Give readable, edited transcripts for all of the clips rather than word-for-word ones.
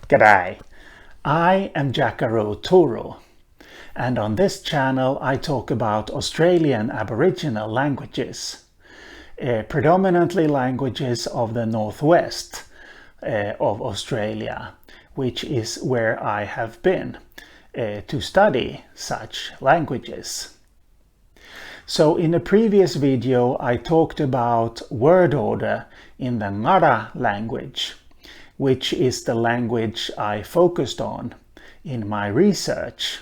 G'day, I am Jackaroo Turu, and on this channel I talk about Australian Aboriginal languages, predominantly languages of the northwest of Australia, which is where I have been to study such languages. So in a previous video I talked about word order in the Ngarla language, which is the language I focused on in my research.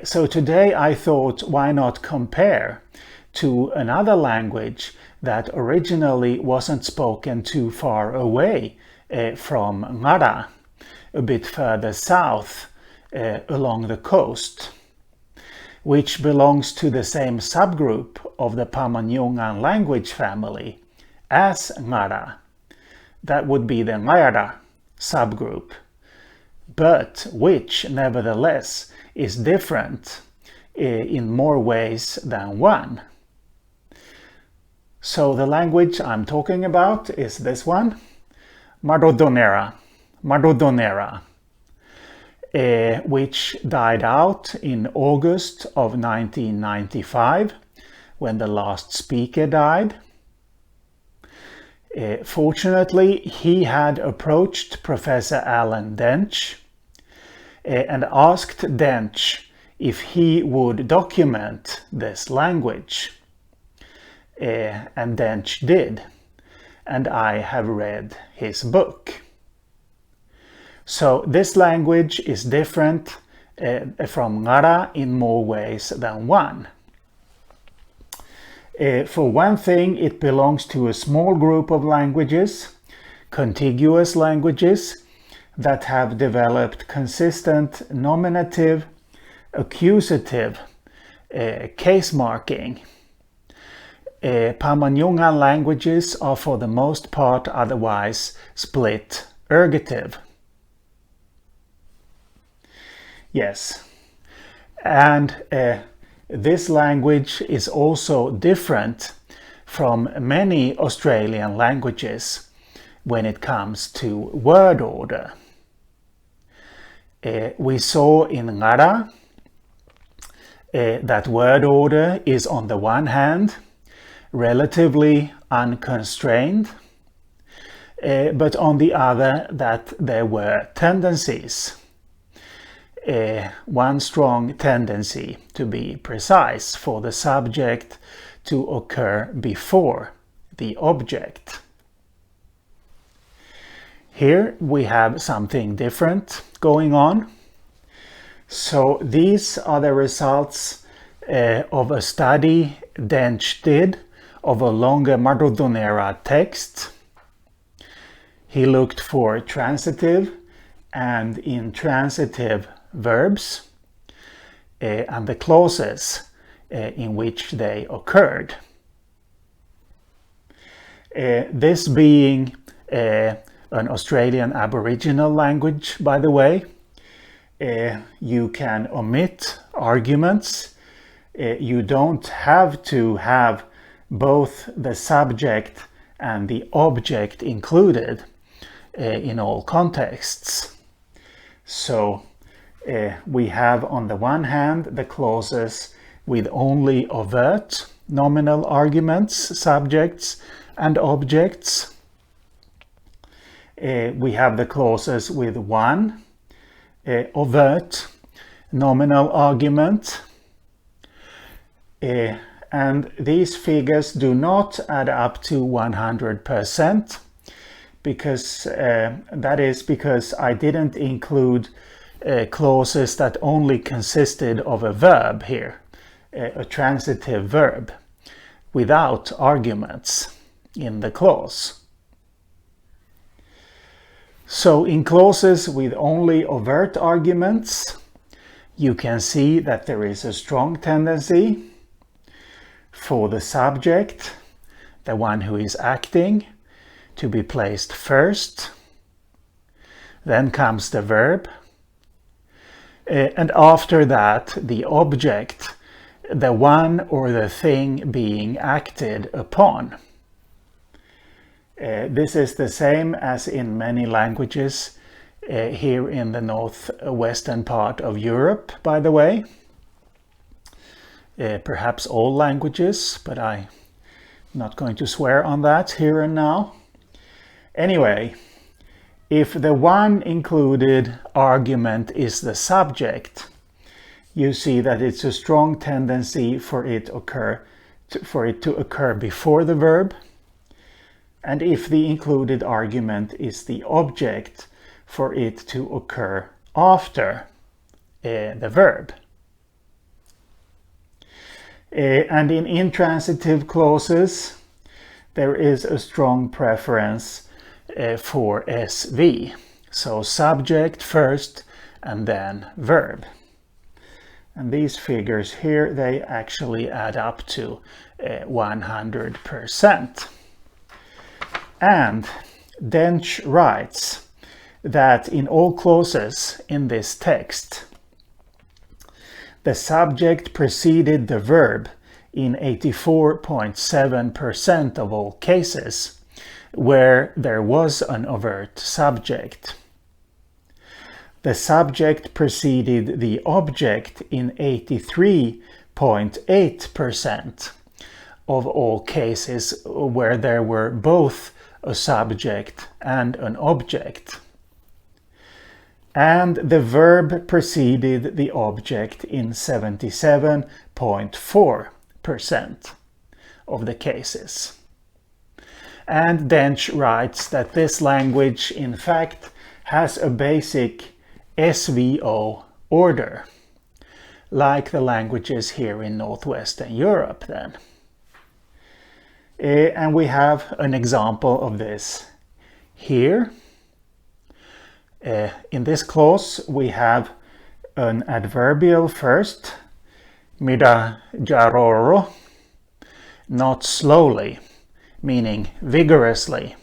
So today I thought, why not compare to another language that originally wasn't spoken too far away from Ngarla, a bit further south along the coast, which belongs to the same subgroup of the Pama-Nyungan language family as Ngarla. That would be the Ngarla subgroup, but which nevertheless is different in more ways than one. So the language I'm talking about is this one, Martuthunira, which died out in August of 1995 when the last speaker died. Fortunately, he had approached Professor Alan Dench and asked Dench if he would document this language. And Dench did, and I have read his book. So this language is different from Ngarla in more ways than one. For one thing, it belongs to a small group of languages, contiguous languages, that have developed consistent nominative, accusative case marking. Pama-Nyungan languages are for the most part otherwise split ergative. Yes, and this language is also different from many Australian languages when it comes to word order. We saw in Ngarla that word order is on the one hand relatively unconstrained, but on the other that there were tendencies. One strong tendency, to be precise, for the subject to occur before the object. Here we have something different going on. So these are the results of a study Dench did of a longer Martuthunira text. He looked for transitive and intransitive verbs and the clauses in which they occurred. This being an Australian Aboriginal language, by the way, you can omit arguments. You don't have to have both the subject and the object included in all contexts. So we have on the one hand the clauses with only overt nominal arguments, subjects and objects. We have the clauses with one overt nominal argument. And these figures do not add up to 100%, because that is because I didn't include clauses that only consisted of a verb here, a transitive verb, without arguments in the clause. So in clauses with only overt arguments, you can see that there is a strong tendency for the subject, the one who is acting, to be placed first. Then comes the verb. And after that, the object, the one or the thing being acted upon. This is the same as in many languages here in the northwestern part of Europe, by the way. Perhaps all languages, but I'm not going to swear on that here and now. Anyway, if the one included argument is the subject, you see that it's a strong tendency for it to occur before the verb. And if the included argument is the object, for it to occur after the verb. And in intransitive clauses, there is a strong preference for SV. So subject first and then verb. And these figures here, they actually add up to 100%. And Dench writes that in all clauses in this text, the subject preceded the verb in 84.7% of all cases where there was an overt subject. The subject preceded the object in 83.8% of all cases where there were both a subject and an object. And the verb preceded the object in 77.4% of the cases. And Dench writes that this language, in fact, has a basic SVO order, like the languages here in Northwestern Europe then. And we have an example of this here. In this clause, we have an adverbial first, mida jaroro, not slowly, meaning vigorously.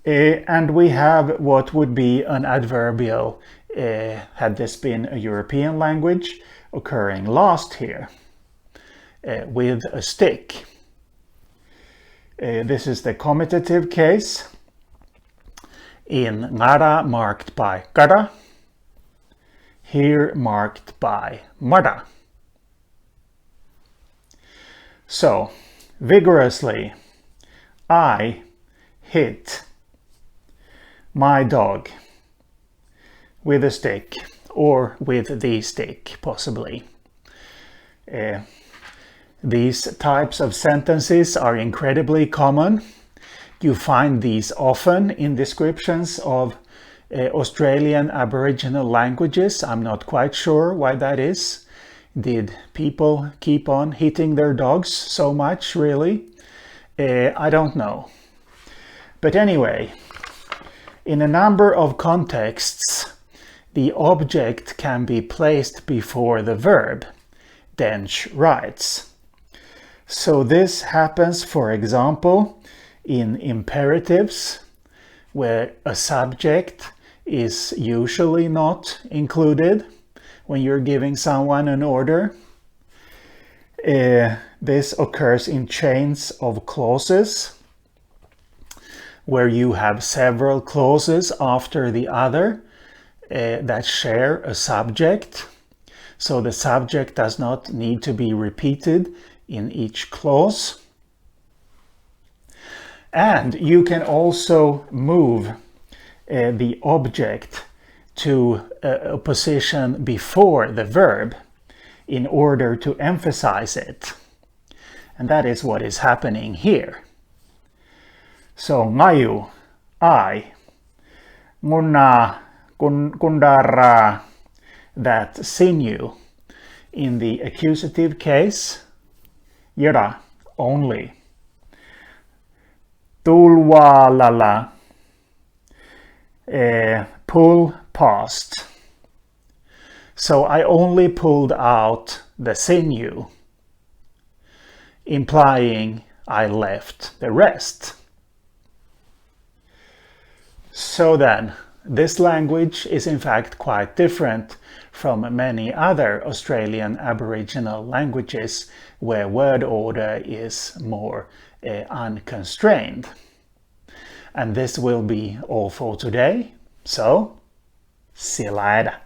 And we have what would be an adverbial, had this been a European language, occurring last here, with a stick. This is the commutative case. In Ngara marked by Kara, here marked by Mada. So, vigorously, I hit my dog with a stick, or with the stick, possibly. These types of sentences are incredibly common. You find these often in descriptions of Australian Aboriginal languages. I'm not quite sure why that is. Did people keep on hitting their dogs so much, really? I don't know. But anyway, in a number of contexts, the object can be placed before the verb, Dench writes. So this happens, for example, in imperatives, where a subject is usually not included when you're giving someone an order. This occurs in chains of clauses, where you have several clauses after the other that share a subject. So the subject does not need to be repeated in each clause. And you can also move the object to a position before the verb in order to emphasize it. And that is what is happening here. So, ngayu, I, nguna, kundara, that sinew. In the accusative case, yara, only. Tulwalala, pull past. So I only pulled out the sinew, implying I left the rest. So then, this language is in fact quite different from many other Australian Aboriginal languages where word order is more unconstrained. And this will be all for today. So, see you later.